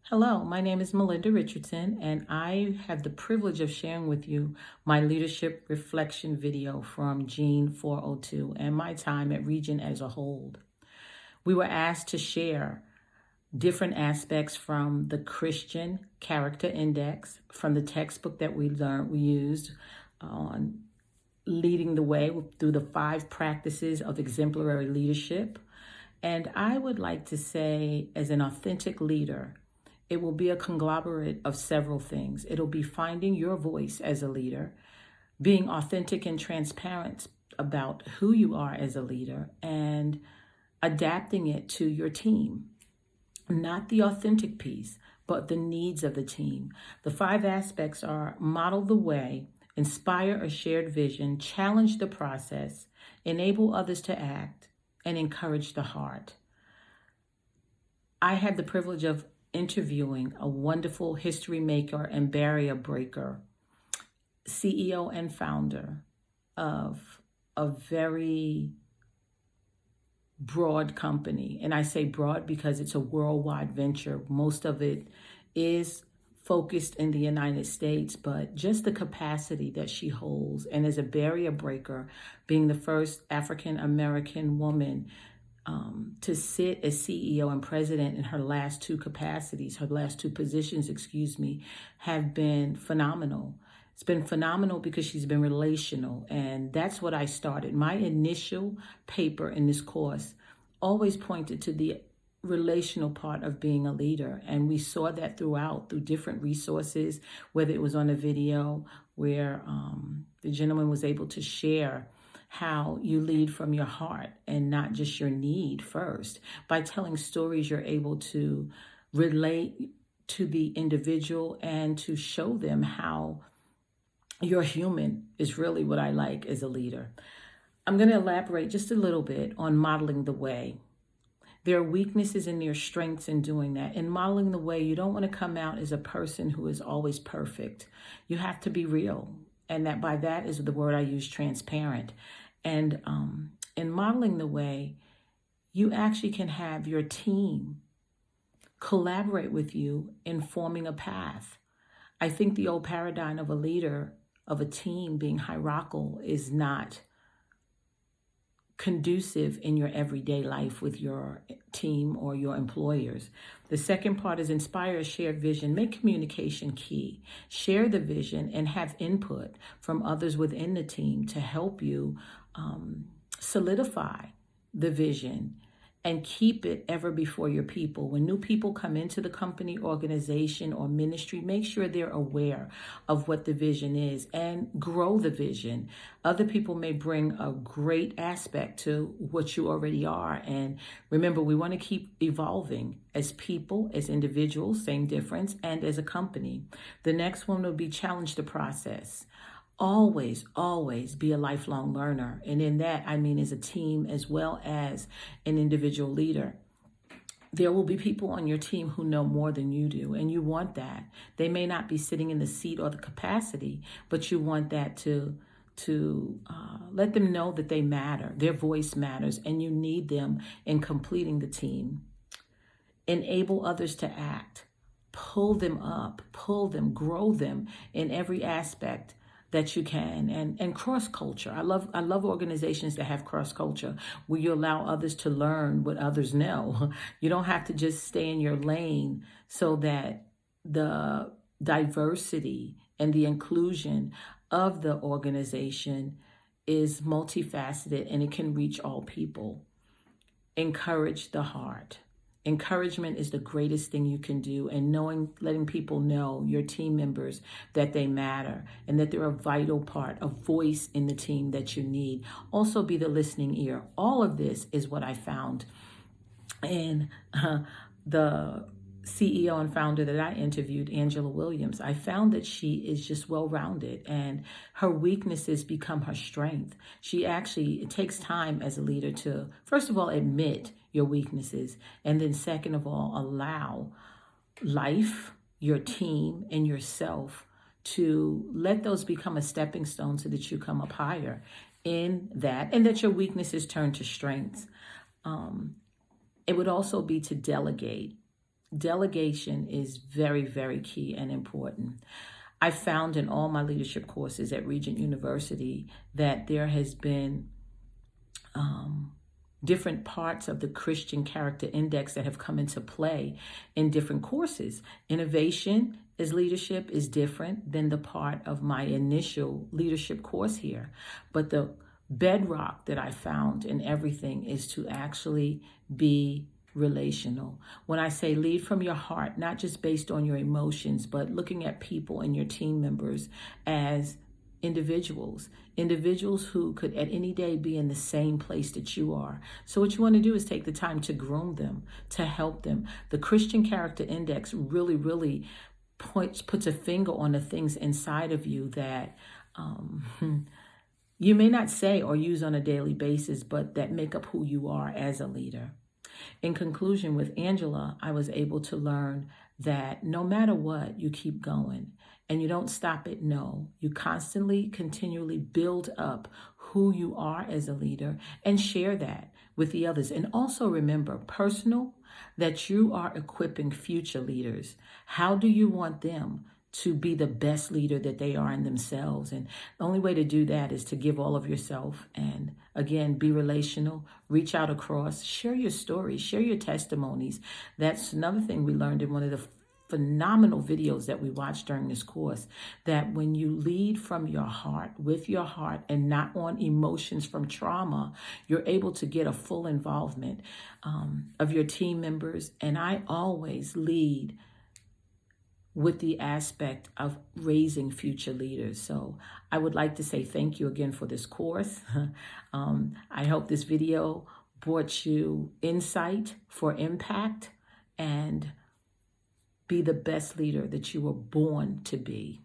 Hello, my name is Melinda Richardson, and I have the privilege of sharing with you my leadership reflection video from Gene 402 and my time at Region as a whole. We were asked to share different aspects from the Christian Character Index, from the textbook that we used on leading the way through the 5 practices of exemplary leadership. And I would like to say, as an authentic leader, it will be a conglomerate of several things. It'll be finding your voice as a leader, being authentic and transparent about who you are as a leader, and adapting it to your team. Not the authentic piece, but the needs of the team. The 5 aspects are: model the way, inspire a shared vision, challenge the process, enable others to act, and encourage the heart. I had the privilege of interviewing a wonderful history maker and barrier breaker, CEO and founder of a very broad company. And I say broad because it's a worldwide venture. Most of it is focused in the United States, but just the capacity that she holds, and as a barrier breaker, being the first African American woman to sit as CEO and president in her last 2 positions, have been phenomenal. It's been phenomenal because she's been relational, and that's what I started. My initial paper in this course always pointed to the relational part of being a leader, and we saw that through different resources, whether it was on a video where the gentleman was able to share how you lead from your heart and not just your need first. By telling stories, you're able to relate to the individual and to show them how you're human is really what I like as a leader. I'm going to elaborate just a little bit on modeling the way. There are weaknesses and there are strengths in doing that. In modeling the way, you don't want to come out as a person who is always perfect. You have to be real. And by that is the word I use, transparent. And in modeling the way, you actually can have your team collaborate with you in forming a path. I think the old paradigm of a leader, of a team being hierarchical, is not conducive in your everyday life with your team or your employers. The second part is inspire a shared vision. Make communication key. Share the vision and have input from others within the team to help you solidify the vision and keep it ever before your people. When new people come into the company, organization, or ministry, make sure they're aware of what the vision is and grow the vision. Other people may bring a great aspect to what you already are. And remember, we want to keep evolving as people, as individuals, same difference, and as a company. The next one will be challenge the process. Always, always be a lifelong learner. And in that, I mean as a team as well as an individual leader. There will be people on your team who know more than you do, and you want that. They may not be sitting in the seat or the capacity, but you want that to let them know that they matter. Their voice matters, and you need them in completing the team. Enable others to act. Pull them up, pull them, grow them in every aspect that you can, and cross culture. I love organizations that have cross culture where you allow others to learn what others know. You don't have to just stay in your lane, so that the diversity and the inclusion of the organization is multifaceted and it can reach all people. Encourage the heart. Encouragement is the greatest thing you can do, and letting people know, your team members, that they matter and that they're a vital part, a voice in the team that you need. Also be the listening ear. All of this is what I found in the CEO and founder that I interviewed, Angela Williams. I found that she is just well-rounded, and her weaknesses become her strength. It takes time as a leader to, first of all, admit your weaknesses, and then second of all, allow life, your team, and yourself to let those become a stepping stone so that you come up higher in that, and that your weaknesses turn to strengths. It would also be to delegate delegation is very, very key and important. I found in all my leadership courses at Regent University that there has been different parts of the Christian Character Index that have come into play in different courses. Innovation as leadership is different than the part of my initial leadership course here. But the bedrock that I found in everything is to actually be relational. When I say lead from your heart, not just based on your emotions, but looking at people and your team members as individuals who could at any day be in the same place that you are. So what you want to do is take the time to groom them, to help them. The Christian Character Index really puts a finger on the things inside of you that you may not say or use on a daily basis, but that make up who you are as a leader. In conclusion, with Angela, I was able to learn that no matter what, you keep going and you don't stop at no. You constantly, continually build up who you are as a leader and share that with the others. And also remember, personal, that you are equipping future leaders. How do you want them to be the best leader that they are in themselves? And the only way to do that is to give all of yourself and, again, be relational, reach out across, share your stories, share your testimonies. That's another thing we learned in one of the phenomenal videos that we watched during this course, that when you lead from your heart, with your heart, and not on emotions from trauma, you're able to get a full involvement of your team members. And I always lead with the aspect of raising future leaders. So I would like to say thank you again for this course. I hope this video brought you insight for impact, and be the best leader that you were born to be.